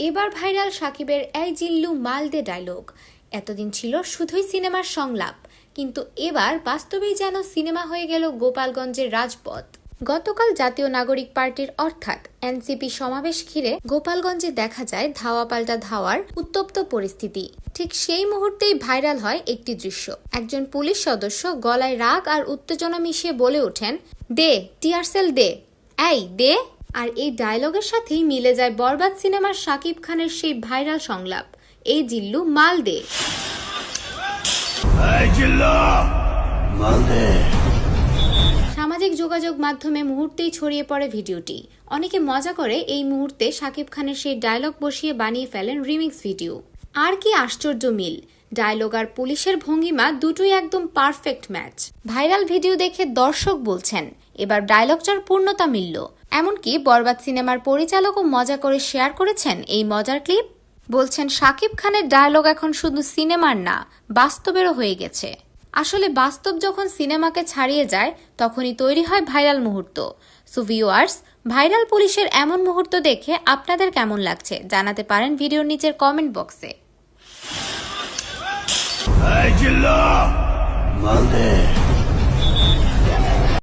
এবার ভাইরাল সাকিবের এই জিল্লু মালদে ডায়লগ। এতদিন ছিল শুধুই সিনেমার সংলাপ, কিন্তু এবার বাস্তবেই যেন সিনেমা হয়ে গেল গোপালগঞ্জের রাজপথ। গতকাল জাতীয় নাগরিক পার্টির অর্থাৎ এনসিপি সমাবেশ ঘিরে গোপালগঞ্জে দেখা যায় ধাওয়া পাল্টা ধাওয়ার উত্তপ্ত পরিস্থিতি। ঠিক সেই মুহূর্তেই ভাইরাল হয় একটি দৃশ্য। একজন পুলিশ সদস্য গলায় রাগ আর উত্তেজনা মিশিয়ে বলে ওঠেন, দে টিয়ারসেল দে, এই দে। আর এই ডায়লগের সাথেই মিলে যায় বরবাদ সিনেমার শাকিব খানের সেই ভাইরাল সংলাপ, এই জিল্লু মাল দে। সামাজিক যোগাযোগ মাধ্যমে মুহূর্তেই ছড়িয়ে পড়ে ভিডিওটি। অনেকে মজা করে এই মুহূর্তে শাকিব খানের সেই ডায়লগ বসিয়ে বানিয়ে ফেলেন রিমিক্স ভিডিও। আর কি আশ্চর্য মিল! ডায়লগ আর পুলিশের ভঙ্গিমা দুটোই একদম পারফেক্ট ম্যাচ। ভাইরাল ভিডিও দেখে দর্শক বলছেন এবার ডায়লগটার পূর্ণতা মিলল। এমনকি বরবাদ সিনেমার পরিচালকও মজা করে শেয়ার করেছেন এই মজার ক্লিপ। বলছেন শাকিব খানের ডায়লগ এখন শুধু সিনেমার না, বাস্তবেরও হয়ে গেছে। আসলে বাস্তব যখন সিনেমাকে ছাড়িয়ে যায় তখনই তৈরি হয় ভাইরাল মুহূর্ত। সো ভিউয়ার্স, ভাইরাল পুলিশের এমন মুহূর্ত দেখে আপনাদের কেমন লাগছে জানাতে পারেন ভিডিওর নিচের কমেন্ট বক্সে।